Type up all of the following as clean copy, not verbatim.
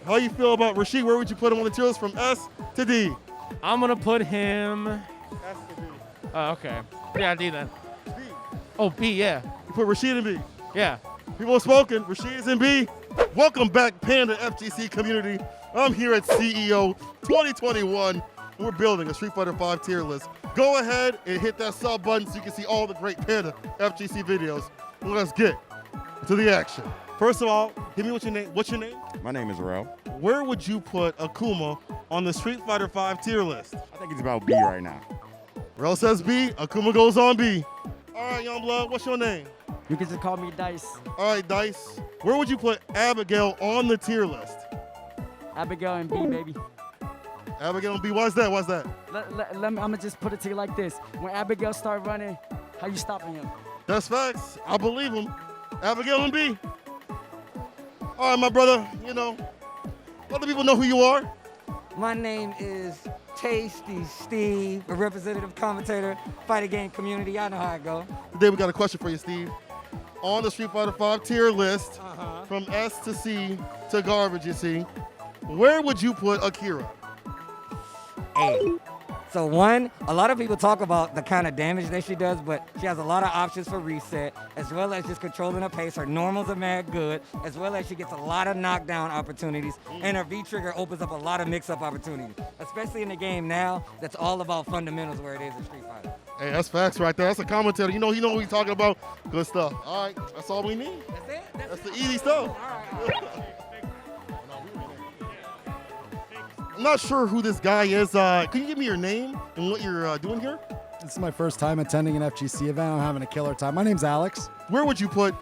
How you feel about Rashid? Where would you put him on the tier list from S to D? I'm gonna put him. S to D. Oh, okay. Yeah, D then. B. Oh, B, yeah. You put Rashid in B. Yeah. People have spoken. Rashid is in B. Welcome back, Panda FGC community. I'm here at CEO 2021. We're building a Street Fighter V tier list. Go ahead and hit that sub button so you can see all the great Panda FGC videos. Let's get to the action. First of all, hit me with your name. What's your name? My name is Rel. Where would you put Akuma on the Street Fighter V tier list? I think it's about B right now. Rel says B. Akuma goes on B. All right, Youngblood, what's your name? You can just call me Dice. All right, Dice. Where would you put Abigail on the tier list? Abigail and B, baby. Abigail and B. Why's that? Why's that? I'm gonna just put it to you like this. When Abigail start running, how you stopping him? That's facts. I believe him. Abigail and B. All right, my brother, you know, let the people know who you are. My name is Tasty Steve, a representative commentator, fighter game community. Y'all know how it go. Today we got a question for you, Steve. On the Street Fighter V tier list, from S to C to garbage, you see, where would you put Akira? A. So one, a lot of people talk about the kind of damage that she does, but she has a lot of options for reset, as well as just controlling her pace. Her normals are mad good, as well as she gets a lot of knockdown opportunities, and her V-trigger opens up a lot of mix-up opportunities, especially in the game now that's all about fundamentals where it is in Street Fighter. Hey, that's facts right there. That's a commentator. You know what he's talking about. Good stuff. All right, that's all we need. That's it? That's the easy stuff. All right. I'm not sure who this guy is. Can you give me your name and what you're doing here? This is my first time attending an FGC event. I'm having a killer time. My name's Alex. Where would you put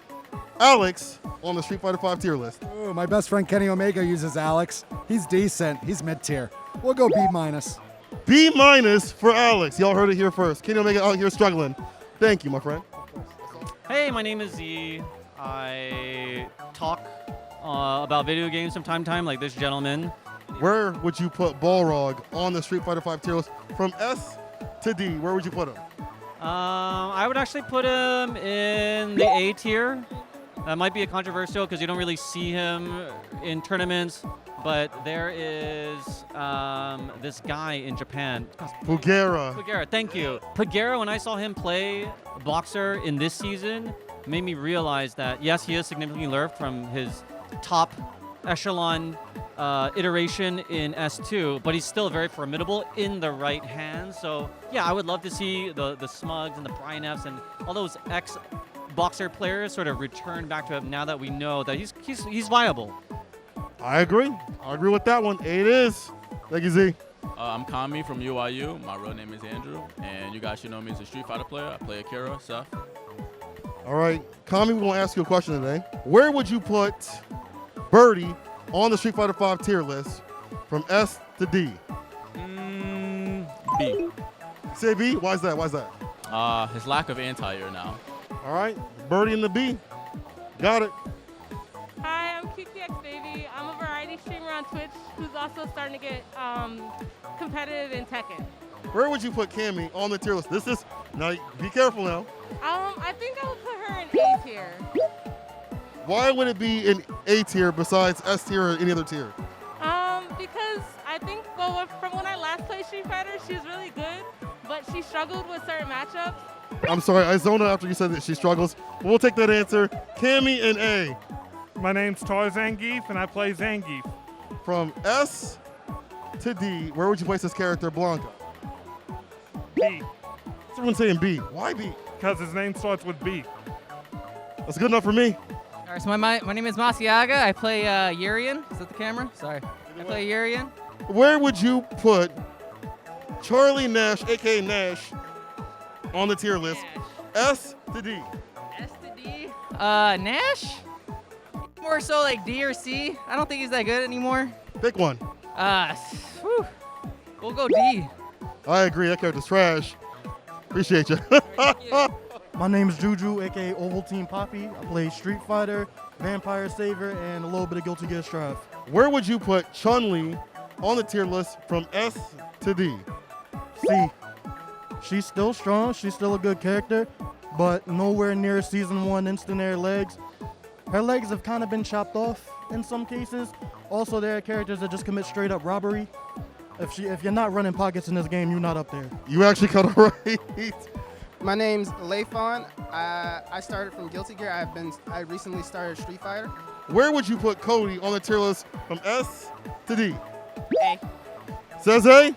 Alex on the Street Fighter V tier list? Ooh, my best friend Kenny Omega uses Alex. He's decent. He's mid-tier. We'll go B-. B- for Alex. Y'all heard it here first. Kenny Omega out here struggling. Thank you, my friend. Hey, my name is Z. I talk about video games from time to time, like this gentleman. Where would you put Balrog on the Street Fighter V tier list from S to D? Where would you put him? I would actually put him in the A tier. That might be a controversial because you don't really see him in tournaments, but there is this guy in Japan. Pugera. Thank you. Pugera, when I saw him play Boxer in this season, made me realize that, yes, he is significantly nerfed from his top echelon iteration in S2, but he's still very formidable in the right hands. So yeah, I would love to see the Smugs and the Brian Fs and all those ex-Boxer players sort of return back to him now that we know that he's viable. I agree. I agree with that one. It is. Thank you, Z. I'm Cammy from UIU. My real name is Andrew, and you guys should know me as a Street Fighter player. I play Akira, Seth. All right, Cammy, we're going to ask you a question today. Where would you put Birdie on the Street Fighter V tier list from S to D? B. Say B? Why is that? His lack of anti-air now. All right, Birdie in the B. Got it. Hi, I'm QQX Baby. I'm a variety streamer on Twitch who's also starting to get competitive in Tekken. Where would you put Cammy on the tier list? Now be careful now. I think I would put her in A tier. Why would it be in A tier besides S tier or any other tier? Because I think, from when I last played Street Fighter, she was really good, but she struggled with certain matchups. I'm sorry, I zoned out after you said that she struggles. We'll take that answer. Cammy in A. My name's Zangief, and I play Zangief. From S to D, where would you place this character, Blanca? B, Everyone's saying B. Why B? because his name starts with B. That's good enough for me. All right, so my name is Masiaga. I play Urian. Is that the camera? Sorry. I play Urian. Where would you put Charlie Nash, a.k.a. Nash, on the tier list? S to D. S to D. Nash? More so like D or C. I don't think he's that good anymore. Pick one. We'll go D. I agree. That character's trash. Appreciate you. My name is Juju, aka Ovaltine Poppy. I play Street Fighter, Vampire Saver, and a little bit of Guilty Gear Strive. Where would you put Chun-Li on the tier list from S to D? C. She's still strong. She's still a good character, but nowhere near Season 1 instant air legs. Her legs have kind of been chopped off in some cases, Also, there are characters that just commit straight up robbery. If you're not running pockets in this game, you're not up there. You actually got it right. My name's Leifon. I started from Guilty Gear. I recently started Street Fighter. Where would you put Cody on the tier list from S to D? A. Says A.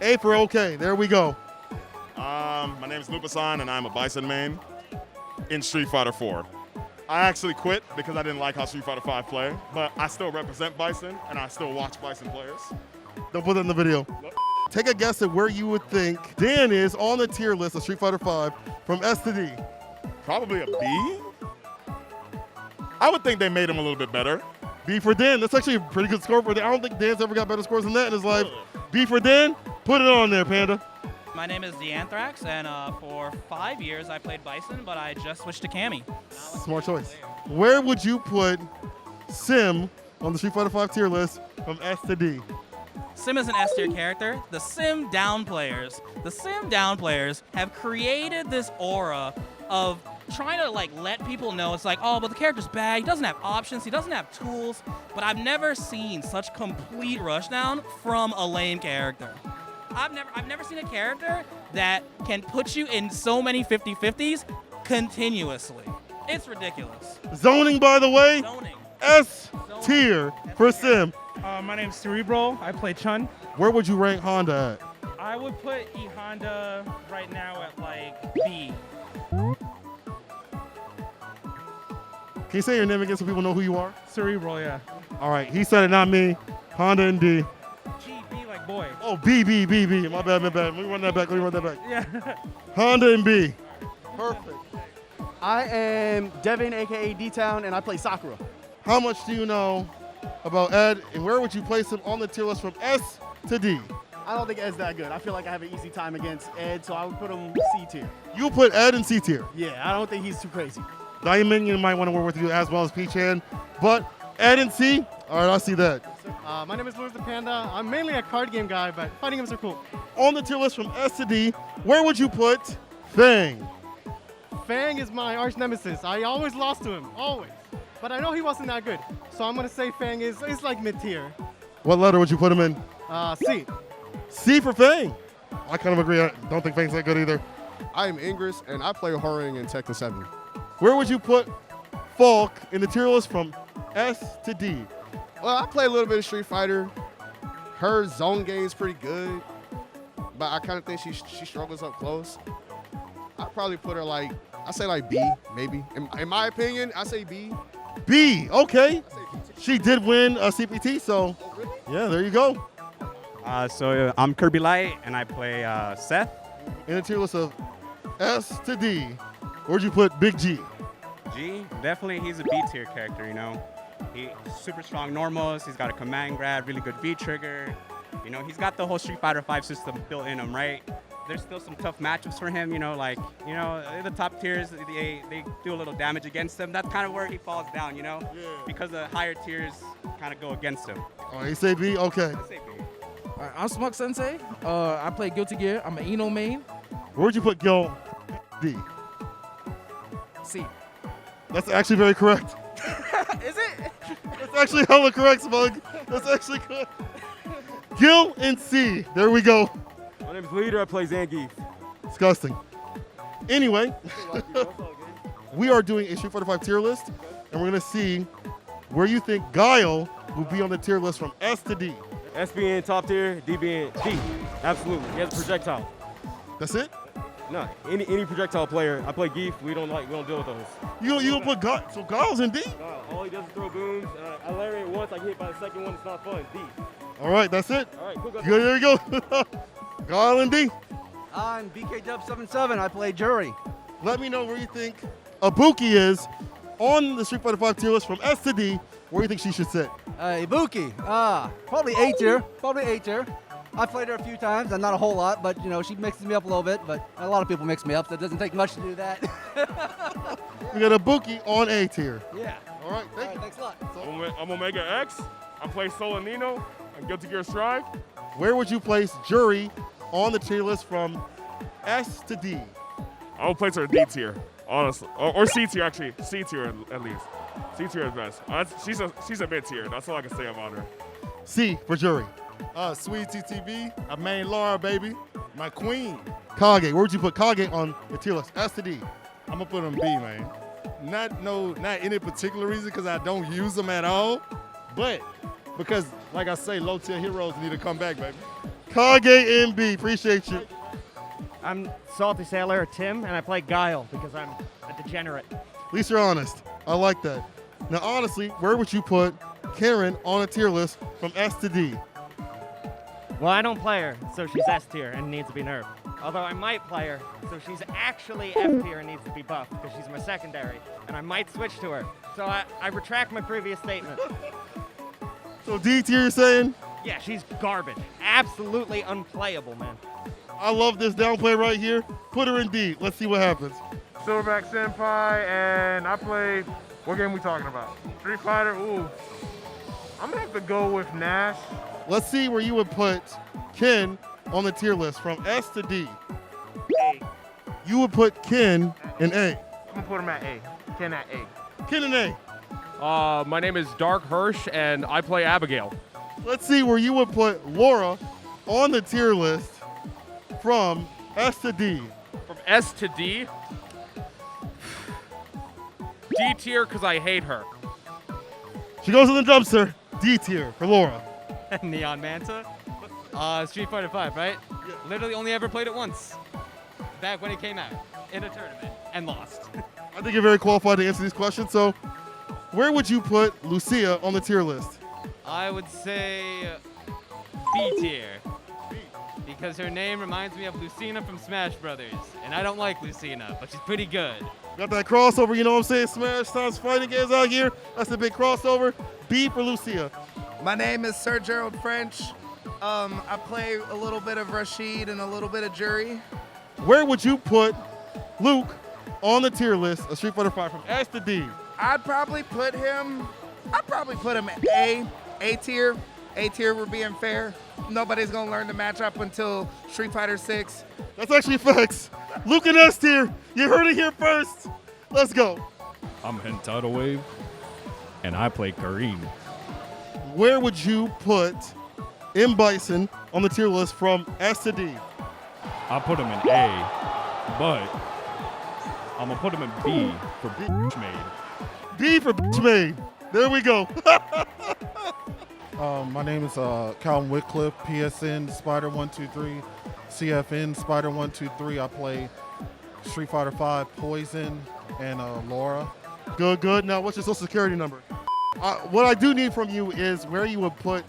A for okay. There we go. My name is Lupasan, and I'm a Bison main in Street Fighter 4. I actually quit because I didn't like how Street Fighter 5 played, but I still represent Bison, and I still watch Bison players. Don't put that in the video. Take a guess at where you would think Dan is on the tier list of Street Fighter 5 from S to D. Probably a B? I would think they made him a little bit better. B for Dan. That's actually a pretty good score for Dan. I don't think Dan's ever got better scores than that in his life. B for Dan. Put it on there, Panda. My name is The Anthrax, and for 5 years I played Bison, but I just switched to Cammy. Smart choice. Where would you put Sim on the Street Fighter 5 tier list from S to D? Sim is an S tier character. The Sim down players have created this aura of trying to let people know it's like, oh, but the character's bad. He doesn't have options. He doesn't have tools. But I've never seen such complete rushdown from a lame character. I've never seen a character that can put you in so many 50-50s continuously. It's ridiculous. Zoning, by the way. Zoning. S tier for Sim. My name's Cerebral. I play Chun. Where would you rank Honda at? I would put E Honda right now at B. Can you say your name again so people know who you are? Cerebral, yeah. All right, he said it, not me. Honda and D. G, B like boy. Oh, B. My bad. Let me run that back. Yeah. Honda and B. Perfect. I am Devin, aka D-Town, and I play Sakura. How much do you know about Ed, and where would you place him on the tier list from S to D? I don't think Ed's that good. I feel like I have an easy time against Ed, so I would put him C tier. You put Ed in C tier. Yeah, I don't think he's too crazy. Diamond, you might want to work with you as well as P-Chan, but Ed and C, all right, I see that. My name is Louis the Panda. I'm mainly a card game guy, but fighting games are cool. On the tier list from S to D, where would you put Fang? Fang is my arch nemesis. I always lost to him, always. But I know he wasn't that good, so I'm gonna say Fang is like mid-tier. What letter would you put him in? C. C for Fang. I kind of agree. I don't think Fang's that good either. I'm Ingress, and I play Horring in Tekken 7. Where would you put Falke in the tier list from S to D? Well, I play a little bit of Street Fighter. Her zone game is pretty good, but I kind of think she struggles up close. I'd probably put her I say B, maybe. In my opinion, I say B. B, okay. She did win a CPT, so yeah, there you go. So I'm Kirby Light, and I play Seth. In the tier list of S to D, where'd you put Big G? G, definitely he's a B tier character, you know. He's super strong normals, he's got a command grab, really good V trigger. You know, he's got the whole Street Fighter 5 system built in him, right? There's still some tough matchups for him, the top tiers, they do a little damage against him. That's kind of where he falls down, because the higher tiers kind of go against him. Oh, you say B? Okay. I say B. All right, I'm Smuk Sensei. I play Guilty Gear. I'm an Eno main. Where'd you put Gil? D. C. That's actually very correct. Is it? That's actually hella correct, Smug. That's actually good. Gil and C. There we go. My name is Leader. I play Zangief. Disgusting. Anyway, we are doing a Street Fighter 5 tier list, and we're going to see where you think Guile will be on the tier list from S to D. S being top tier, D being D. Absolutely. He has a projectile. That's it? No, any projectile player. I play Geef. We don't deal with those. You don't put Guile, so Guile's in D? All he does is throw booms. I lariat once, I get hit by the second one. It's not fun. D. All right, that's it. All right, cool. Good, there you go. Guile and D. I'm BKW77. I play Jury. Let me know where you think Ibuki is on the Street Fighter 5 tier list from S to D. Where do you think she should sit? Ibuki. Probably A tier. Probably A tier. I've played her a few times, and not a whole lot, but she mixes me up a little bit. But a lot of people mix me up, so it doesn't take much to do that. We got Ibuki on A tier. Yeah. All right, thank you. Thanks a lot. I'm Omega X. I play Solanino and Guilty Gear Strive. Where would you place Jury on the tier list from S to D? I would place her D tier, honestly. Or C tier, actually. C tier at least. C tier is best. She's a mid tier. That's all I can say about her. C for jury. Sweet TTV. I main Laura, baby. My queen. Kage, where would you put Kage on the tier list? S to D. I'm gonna put him B, man. Not any particular reason, because I don't use them at all, but because, like I say, low tier heroes need to come back, baby. Kage and B, appreciate you. I'm Salty Sailor Tim, and I play Guile because I'm a degenerate. At least you're honest. I like that. Now, honestly, where would you put Karen on a tier list from S to D? Well, I don't play her, so she's S tier and needs to be nerfed. Although I might play her, so she's actually F tier and needs to be buffed because she's my secondary, and I might switch to her. So I retract my previous statement. So D tier, you're saying? Yeah, she's garbage. Absolutely unplayable, man. I love this downplay right here. Put her in D. Let's see what happens. Silverback Senpai, and I play, what game we talking about? Street Fighter, ooh. I'm gonna have to go with Nash. Let's see where you would put Ken on the tier list from S to D. A. You would put Ken in A. I'm gonna put him at A. Ken at A. Ken in A. My name is Dark Hirsch, and I play Abigail. Let's see where you would put Laura on the tier list from S to D. From S to D? D tier because I hate her. She goes in the dumpster. D tier for Laura. Neon Manta. Street Fighter 5, right? Yeah. Literally only ever played it once. Back when it came out in a tournament and lost. I think you're very qualified to answer these questions. So, where would you put Lucia on the tier list? I would say B tier. Because her name reminds me of Lucina from Smash Brothers. And I don't like Lucina, but she's pretty good. Got that crossover, you know what I'm saying? Smash times fighting games out here. That's a big crossover. B for Lucia. My name is Sir Gerald French. I play a little bit of Rashid and a little bit of Jury. Where would you put Luke on the tier list of Street Fighter 5 from S to D? I'd probably put him A tier. A tier, we're being fair. Nobody's gonna learn the matchup until Street Fighter 6. That's actually facts. Luke in S tier. You heard it here first. Let's go. I'm Hentado Wave, and I play Kareem. Where would you put M. Bison on the tier list from S to D? I put him in A, but I'm gonna put him in B for bitch made. B for bitch made. There we go. My name is Calvin Whitcliffe, PSN Spider123, CFN Spider123. I play Street Fighter 5 Poison and Laura. Good, good. Now, what's your social security number? What I do need from you is where you would put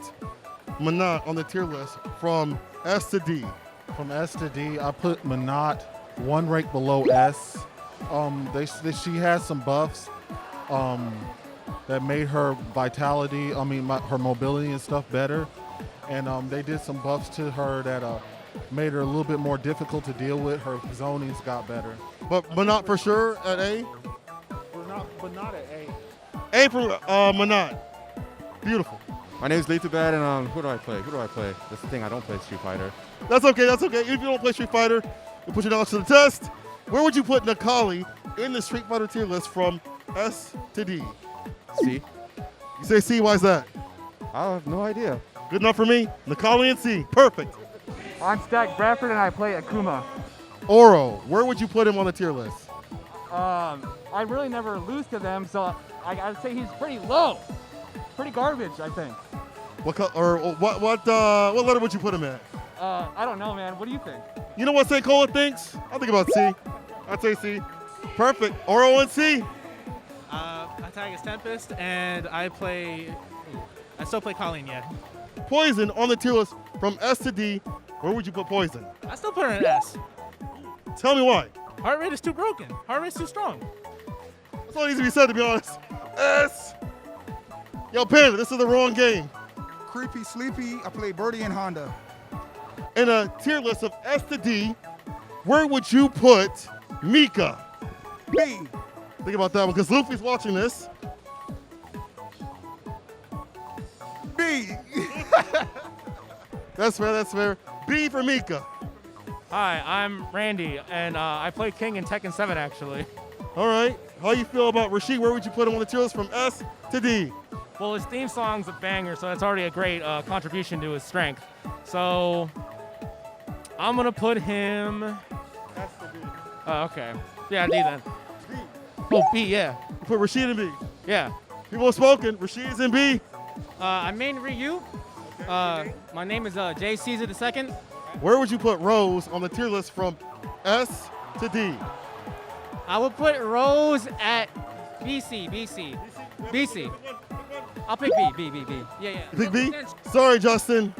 Manat on the tier list from S to D. From S to D, I put Manat one rank below S. She has some buffs that made her vitality, her mobility and stuff better. And they did some buffs to her that made her a little bit more difficult to deal with. Her zonings got better. But Manat for sure at A? But not at A. A for Manat. Beautiful. My name's Lethal Bad, and who do I play? That's the thing, I don't play Street Fighter. That's okay, that's okay. If you don't play Street Fighter, you put your knowledge to the test. Where would you put Nakali in the Street Fighter tier list from S to D? C. You say C, why is that? I have no idea. Good enough for me. Nakali and C, perfect. I'm Stack Bradford and I play Akuma. Oro, where would you put him on the tier list? I really never lose to them, so I'd say he's pretty low. Pretty garbage, I think. What letter would you put him at? I don't know, man. What do you think? You know what St. Cola thinks? I think about C. I'd say C. Perfect. Oro and C. I tag as Tempest, and I still play Colleen, yeah. Poison on the tier list from S to D. Where would you put Poison? I still put her in S. Tell me why. Heart rate is too broken. Heart rate's too strong. That's all needs to be said, to be honest. S. Yo, Panda, this is the wrong game. Creepy Sleepy, I play Birdie and Honda. In a tier list of S to D, where would you put Mika? B. Think about that one, because Luffy's watching this. B. That's fair, that's fair. B for Mika. Hi, I'm Randy, and I play King in Tekken 7, actually. All right. How you feel about Rashid? Where would you put him on the tier list from S to D? Well, his theme song's a banger, so that's already a great contribution to his strength. So I'm gonna put him. S to D. Okay. Yeah, D then. Oh, B, yeah. You put Rashid in B. Yeah. People have spoken. Rashid's in B. I main Ryu. My name is Jay Caesar II. Where would you put Rose on the tier list from S to D? I would put Rose at BC. I'll pick B. Yeah. You pick B? Sorry, Justin.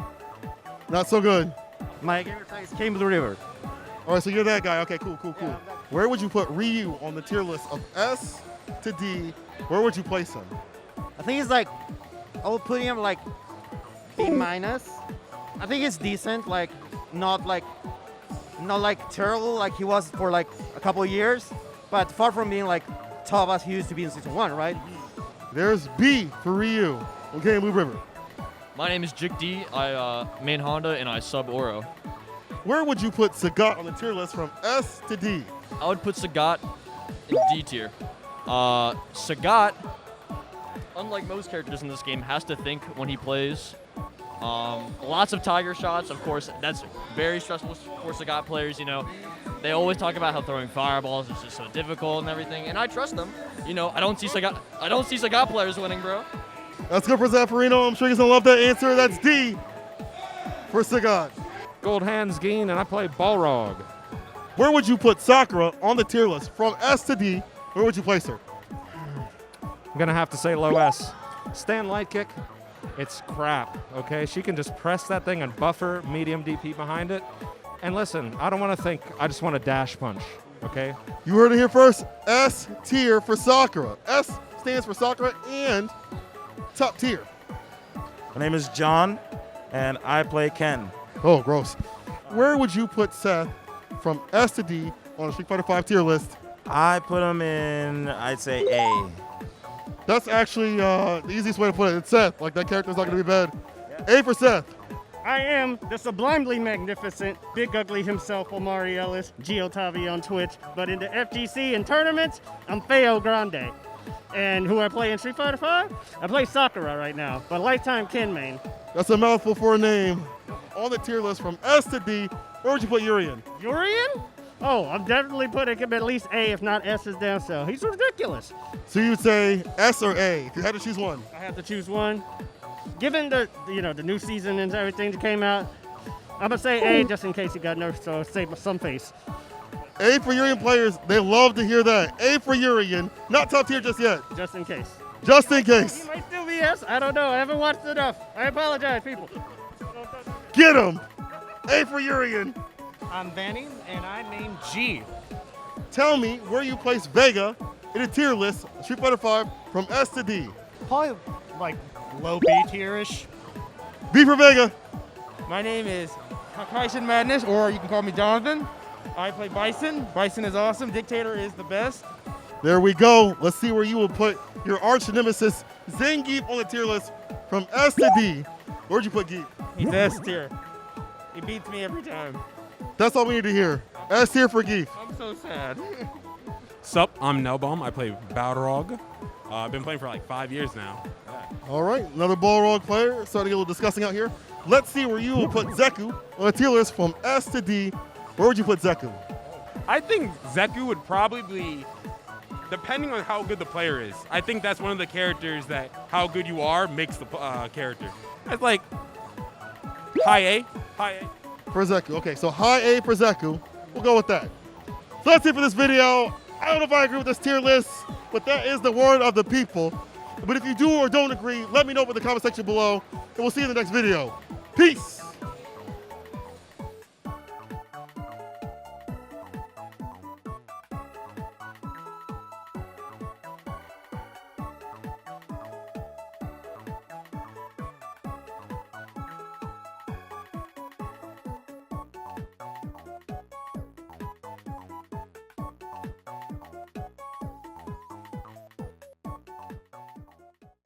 Not so good. My gamer tag came to the river. All right, so you're that guy. Okay, cool. Where would you put Ryu on the tier list of S to D? Where would you place him? I think it's like, I would put him like B minus. I think it's decent, like not like terrible like he was for like a couple of years, but far from being like top as he used to be in season 1, right? There's B for Ryu. Okay, Blue River. My name is Jig D. I main Honda and I sub Oro. Where would you put Sagat on the tier list from S to D? I would put Sagat in D tier. Sagat, unlike most characters in this game, has to think when he plays. Lots of tiger shots, of course. That's very stressful for Sagat players. You know, they always talk about how throwing fireballs is just so difficult and everything, and I trust them. You know, I don't see Sagat players winning, bro. That's good for Zaffarino. I'm sure he's gonna love that answer. That's D for Sagat. Gold Hands Geen, and I play Balrog. Where would you put Sakura on the tier list from S to D? Where would you place her? I'm gonna have to say low S. Stand light kick, it's crap, okay? She can just press that thing and buffer medium DP behind it. And listen, I don't want to think, I just want to dash punch, okay? You heard it here first. S tier for Sakura. S stands for Sakura and top tier. My name is John, and I play Ken. Oh, gross. Where would you put Seth from S to D on the Street Fighter V tier list? I put him in, I'd say A. That's actually the easiest way to put it. It's Seth. Like, that character's not going to be bad. A for Seth. I am the sublimely magnificent Big Ugly himself, Omari Ellis, Giotavi on Twitch. But in the FGC and tournaments, I'm Feo Grande. And who I play in Street Fighter V? I play Sakura right now, but lifetime Ken main. That's a mouthful for a name. On the tier list from S to D, where would you put Urian? Urian? Oh, I'm definitely putting him at least A, if not S's down south. He's ridiculous. So you would say S or A if you had to choose one? I have to choose one. Given the the new season and everything that came out, I'm gonna say A just in case he got nerfed, so save some face. A for Urian players, they love to hear that. A for Urian, not top tier just yet. Just in case. Just in case. He might still be S. I don't know. I haven't watched enough. I apologize, people. Get him. A for Urian. I'm Vanny, and I named G. Tell me where you place Vega in a tier list, Street Fighter V, from S to D. Probably like low B tier-ish. B for Vega. My name is Caucasian Madness, or you can call me Jonathan. I play Bison. Bison is awesome. Dictator is the best. There we go. Let's see where you will put your arch nemesis, Zangief, on the tier list from S to D. Where'd you put Geef? He's S tier. He beats me every time. That's all we need to hear. S tier for Geef. I'm so sad. Sup, I'm Nelbom. I play Balrog. I've been playing for like 5 years now. All right, another Balrog player. Starting to get a little disgusting out here. Let's see where you will put Zeku on the tier list from S to D. Where would you put Zeku? I think Zeku would probably be, depending on how good the player is. I think that's one of the characters that how good you are makes the character. That's like high A. For Zeku. Okay, so high A for Zeku. We'll go with that. So that's it for this video. I don't know if I agree with this tier list, but that is the word of the people. But if you do or don't agree, let me know in the comment section below, and we'll see you in the next video. Peace.